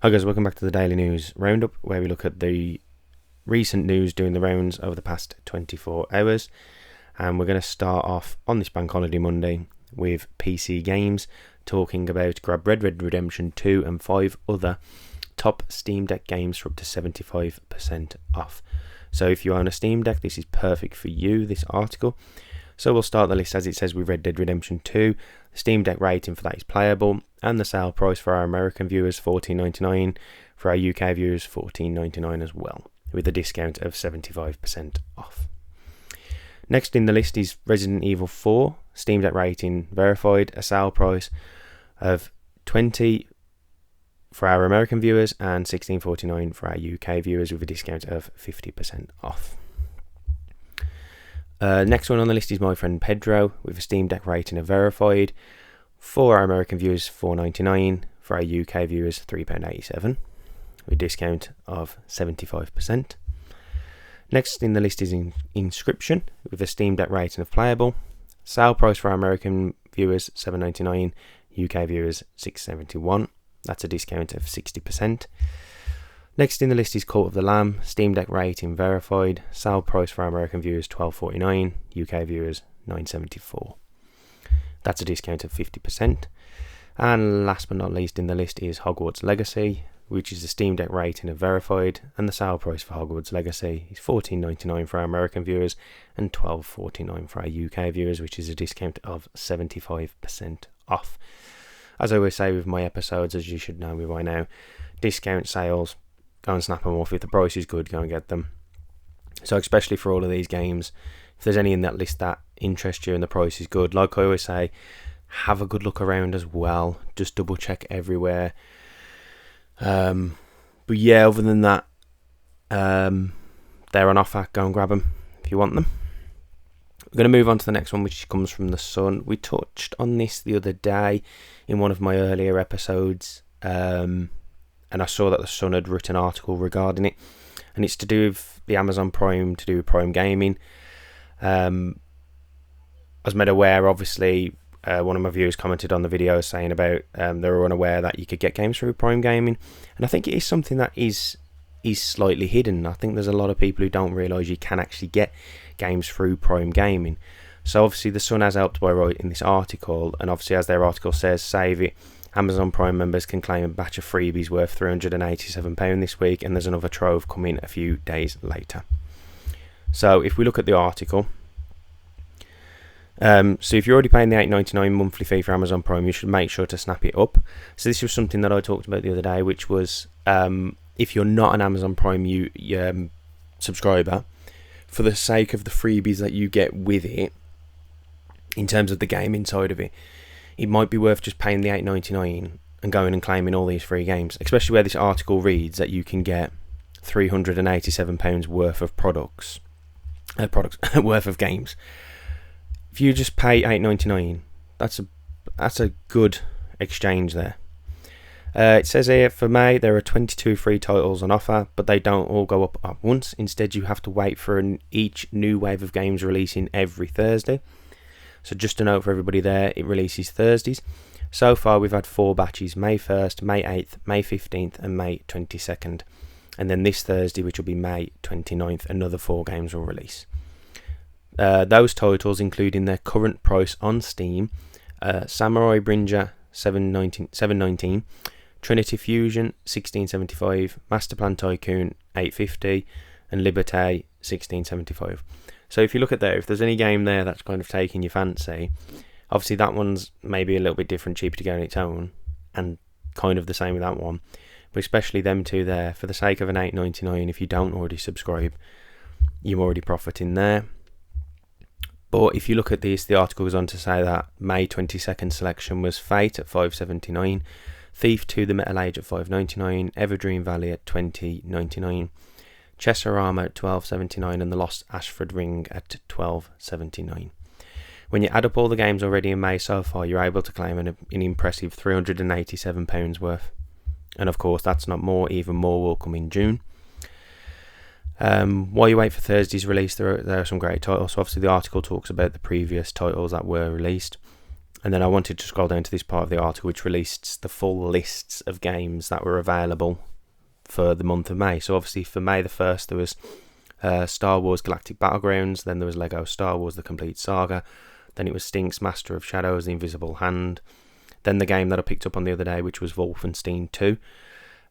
Hi guys, welcome back to the Daily News Roundup, where we look at the recent news doing the rounds over the past 24 hours. And we're going to start off on this Bank Holiday Monday with PC Games, talking about grab Red Dead Redemption 2 and 5 other top Steam Deck games for up to 75% off. So if you own a Steam Deck, this is perfect for you, this article. So we'll start the list as it says with Red Dead Redemption 2. The Steam Deck rating for that is playable, and the sale price for our American viewers $14.99, for our UK viewers $14.99 as well, with a discount of 75% off. Next in the list is Resident Evil 4, Steam Deck rating verified, a sale price of $20 for our American viewers and $16.49 for our UK viewers, with a discount of 50% off. Next one on the list is My Friend Pedro, with a Steam Deck rating of verified. For our American viewers $4.99, for our UK viewers £3.87, with a discount of 75%. Next in the list is Inscription, with a Steam Deck rating of playable. Sale price for our American viewers $7.99, UK viewers $6.71. That's a discount of 60%. Next in the list is Cult of the Lamb, Steam Deck rating verified. Sale price for our American viewers $12.49, UK viewers $9.74. That's a discount of 50%. And last but not least in the list is Hogwarts Legacy, which is the Steam Deck rating of verified, and the sale price for Hogwarts Legacy is $14.99 for our American viewers and $12.49 for our UK viewers, which is a discount of 75% off. As I always say with my episodes, as you should know me by now, discount sales, go and snap them off. If the price is good, go and get them. So especially for all of these games, if there's any in that list that interest you and the price is good, like I always say, have a good look around as well. Just double check everywhere. But yeah, other than that, they're on offer. Go and grab them if you want them. We're going to move on to the next one, which comes from The Sun. We touched on this the other day in one of my earlier episodes, and I saw that The Sun had written an article regarding it, and it's to do with the Amazon Prime, to do with Prime Gaming. I was made aware, obviously, one of my viewers commented on the video saying about they were unaware that you could get games through Prime Gaming, and I think it is something that is slightly hidden. I think there's a lot of people who don't realise you can actually get games through Prime Gaming. So obviously The Sun has helped by writing this article, and obviously as their article says, save it, Amazon Prime members can claim a batch of freebies worth £387 this week, and there's another trove coming a few days later. So if we look at the article, so if you're already paying the $8.99 monthly fee for Amazon Prime, you should make sure to snap it up. So this was something that I talked about the other day, which was if you're not an Amazon Prime subscriber, for the sake of the freebies that you get with it, in terms of the game inside of it, it might be worth just paying the $8.99 and going and claiming all these free games, especially where this article reads that you can get £387 worth of products worth of games. If you just pay $8.99, that's a good exchange there. It says here, for May there are 22 free titles on offer, but they don't all go up at once. Instead, you have to wait for each new wave of games releasing every Thursday. So just a note for everybody there, it releases Thursdays. So far we've had 4 batches, May 1st, May 8th, May 15th and May 22nd. And then this Thursday, which will be May 29th, another 4 games will release. Those titles, including their current price on Steam, Samurai Brinja $7.19, Trinity Fusion $16.75, Master Plan Tycoon $8.50, and Liberté $16.75. So if you look at that, if there's any game there that's kind of taking your fancy, obviously that one's maybe a little bit different, cheaper to go on its own, and kind of the same with that one. But especially them two there, for the sake of an $8.99, if you don't already subscribe, you're already profiting there. But if you look at this, the article goes on to say that May 22nd selection was Fate at $5.79, Thief 2 The Metal Age at $5.99, Everdream Valley at $20.99, Chesserama at $12.79, and The Lost Ashford Ring at $12.79. When you add up all the games already in May so far, you're able to claim an impressive £387 worth. And of course, that's not more, even more will come in June. While you wait for Thursday's release, there are some great titles. So obviously the article talks about the previous titles that were released. And then I wanted to scroll down to this part of the article which released the full lists of games that were available for the month of May. So obviously for May the 1st there was Star Wars Galactic Battlegrounds, then there was Lego Star Wars The Complete Saga, then it was Stink's Master of Shadows The Invisible Hand, then the game that I picked up on the other day, which was Wolfenstein 2,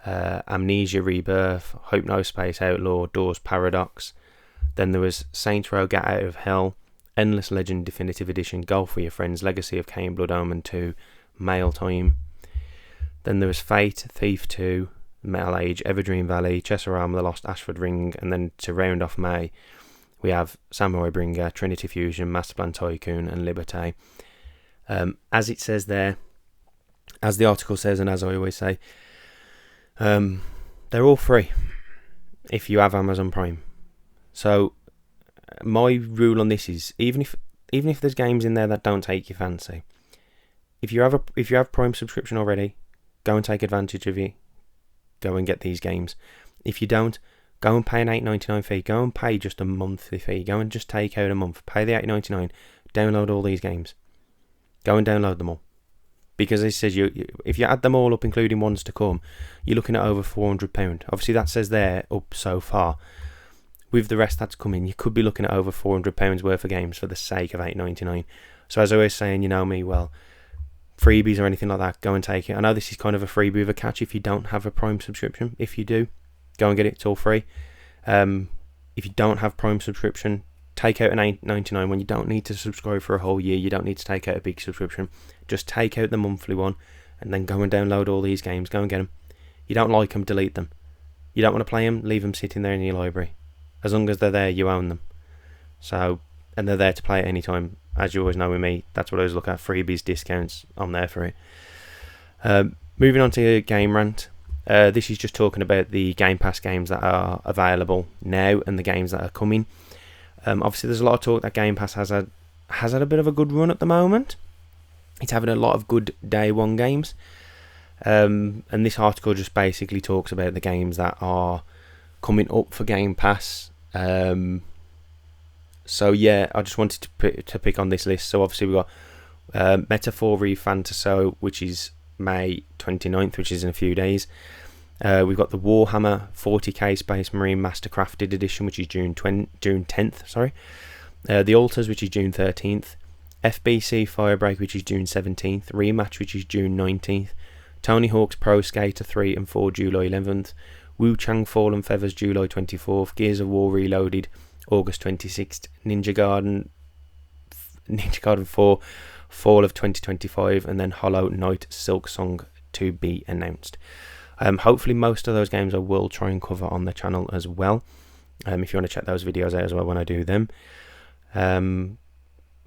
Amnesia Rebirth, Hope No Space Outlaw, Doors Paradox, then there was Saints Row Get Out of Hell, Endless Legend Definitive Edition, Golf with Your Friends, Legacy of Kain, Blood Omen 2, Mail Time. Then there was Fate, Thief 2, Metal Age, Everdream Valley, Chesserama, The Lost Ashford Ring, and then to round off May, we have Samurai Bringer, Trinity Fusion, Masterplan Tycoon, and Liberté. As it says there, as the article says, and as I always say, they're all free if you have Amazon Prime. So my rule on this is, even if there's games in there that don't take your fancy, if you have Prime subscription already, go and take advantage of it. Go and get these games. If you don't, go and pay an $8.99 fee. Go and pay just a monthly fee. Go and just take out a month. Pay the $8.99. Download all these games. Go and download them all. Because it says if you add them all up, including ones to come, you're looking at over £400. Obviously, that says there up so far. With the rest that's coming, you could be looking at over £400 worth of games for the sake of $8.99. So as I was saying, you know me well, freebies or anything like that, go and take it. I know this is kind of a freebie with a catch if you don't have a Prime subscription. If you do, go and get it. It's all free. If you don't have Prime subscription, take out an $8.99 when you don't need to subscribe for a whole year. You don't need to take out a big subscription. Just take out the monthly one and then go and download all these games. Go and get them. You don't like them, delete them. You don't want to play them, leave them sitting there in your library. As long as they're there, you own them. So, and they're there to play at any time. As you always know with me, that's what I always look at. Freebies, discounts, I'm there for it. Moving on to Game Rant. This is just talking about the Game Pass games that are available now and the games that are coming. Obviously, there's a lot of talk that Game Pass has had a bit of a good run at the moment. It's having a lot of good day one games. And this article just basically talks about the games that are coming up for Game Pass. So yeah, I just wanted to pick on this list. So obviously we've got Metaphor Refantaso, which is May 29th, which is in a few days. We've got the Warhammer 40k Space Marine Mastercrafted Edition, which is June 10th. Sorry. The Altars, which is June 13th. FBC Firebreak, which is June 17th. Rematch, which is June 19th. Tony Hawk's Pro Skater 3 and 4, July 11th. Wu Chang Fallen Feathers, July 24th. Gears of War Reloaded, August 26th. Ninja Garden 4, Fall of 2025. And then Hollow Knight Silk Song to be announced. Hopefully most of those games I will try and cover on the channel as well. If you want to check those videos out as well when I do them.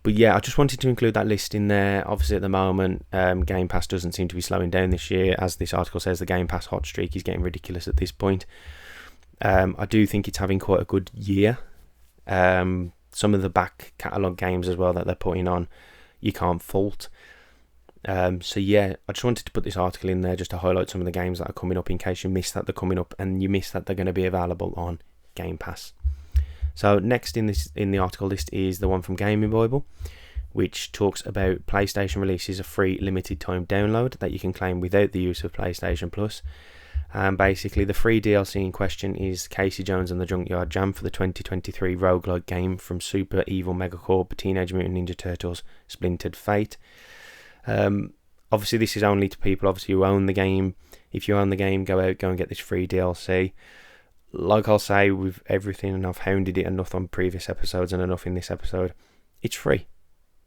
But yeah, I just wanted to include that list in there. Obviously at the moment, Game Pass doesn't seem to be slowing down this year. As this article says, the Game Pass hot streak is getting ridiculous at this point. I do think it's having quite a good year. Some of the back catalogue games as well that they're putting on, you can't fault. So yeah, I just wanted to put this article in there just to highlight some of the games that are coming up in case you missed that they're coming up and you missed that they're going to be available on Game Pass. So next in the article list is the one from Gaming Bible, which talks about PlayStation releases a free limited time download that you can claim without the use of PlayStation Plus. And basically the free DLC in question is Casey Jones and the Junkyard Jam for the 2023 roguelike game from Super Evil Megacorp, Teenage Mutant Ninja Turtles, Splintered Fate. Obviously this is only to people obviously who own the game. If you own the game, go and get this free DLC. Like I'll say with everything, and I've hounded it enough on previous episodes and enough in this episode, it's free.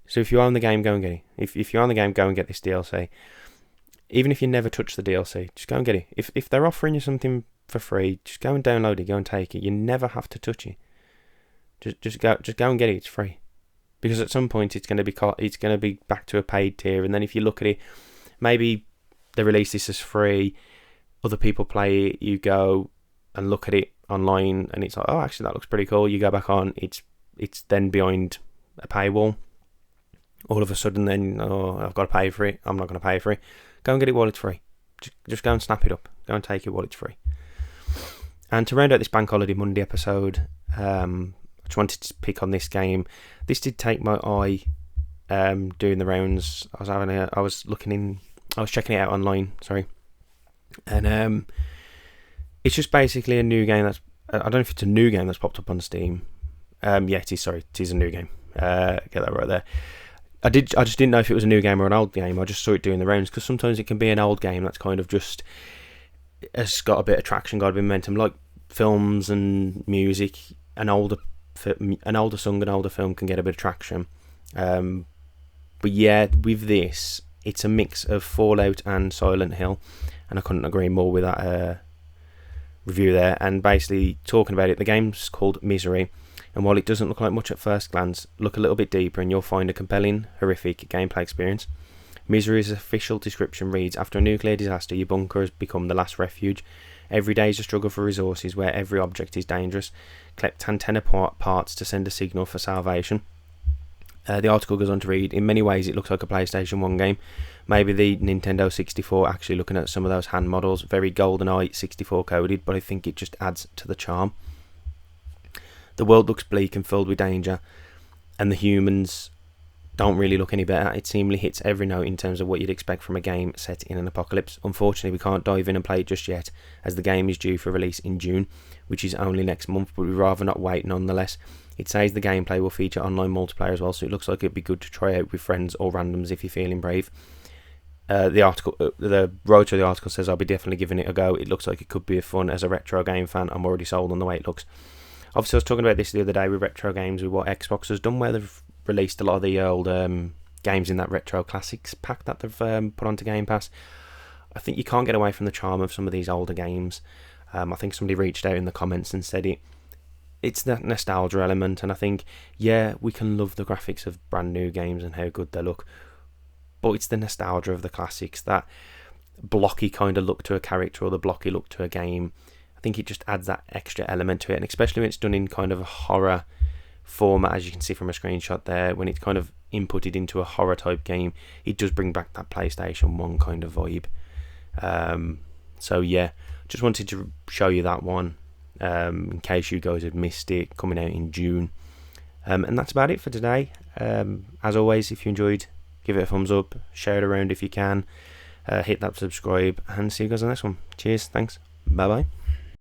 So if you own the game, go and get it. If you own the game, go and get this DLC. Even if you never touch the DLC, just go and get it. If they're offering you something for free, just go and download it, go and take it. You never have to touch it. Just go and get it. It's free. Because at some point it's going to be back to a paid tier, and then if you look at it, maybe they release this as free, other people play it, you go and look at it online and it's like, oh, actually that looks pretty cool. You go back on, it's then behind a paywall. All of a sudden then, oh, I've got to pay for it. I'm not going to pay for it. Go and get it while it's free. Just go and snap it up. Go and take it while it's free. And to round out this Bank Holiday Monday episode, I just wanted to pick on this game. This did take my eye doing the rounds. I was checking it out online. Sorry, and it's just basically a new game that's. I don't know if it's a new game that's popped up on Steam. Yeah, it is. Sorry, it is a new game. Get that right there. I just didn't know if it was a new game or an old game. I just saw it doing the rounds because sometimes it can be an old game that's kind of just has got a bit of traction, got a bit of momentum, like films and music. An older song, an older film can get a bit of traction. But yeah, with this, it's a mix of Fallout and Silent Hill, and I couldn't agree more with that review there. And basically talking about it, the game's called Misery, and while it doesn't look like much at first glance, look a little bit deeper and you'll find a compelling, horrific gameplay experience. Misery's official description reads, after a nuclear disaster, your bunker has become the last refuge. Every day is a struggle for resources where every object is dangerous. Collect antenna parts to send a signal for salvation. The article goes on to read, in many ways it looks like a PlayStation 1 game. Maybe the Nintendo 64, actually looking at some of those hand models, very GoldenEye 64 coded, but I think it just adds to the charm. The world looks bleak and filled with danger, and the humans don't really look any better. It seemingly hits every note in terms of what you'd expect from a game set in an apocalypse. Unfortunately, we can't dive in and play it just yet, as the game is due for release in June, which is only next month, but we'd rather not wait nonetheless. It says the gameplay will feature online multiplayer as well, so it looks like it'd be good to try out with friends or randoms if you're feeling brave. The writer of the article says, I'll be definitely giving it a go. It looks like it could be fun. As a retro game fan, I'm already sold on the way it looks. Obviously, I was talking about this the other day with retro games, with what Xbox has done, where they've released a lot of the old games in that retro classics pack that they've put onto GamePass. I think you can't get away from the charm of some of these older games. I think somebody reached out in the comments and said it's that nostalgia element, and I think, yeah, we can love the graphics of brand new games and how good they look, but it's the nostalgia of the classics, that blocky kind of look to a character or the blocky look to a game. I think it just adds that extra element to it, and especially when it's done in kind of a horror format, as you can see from a screenshot there, when it's kind of inputted into a horror type game, it does bring back that PlayStation 1 kind of vibe. So yeah, just wanted to show you that one in case you guys had missed it, coming out in June. And that's about it for today. As always, if you enjoyed, give it a thumbs up, share it around if you can, hit that subscribe, and see you guys on the next one. Cheers, thanks, bye bye.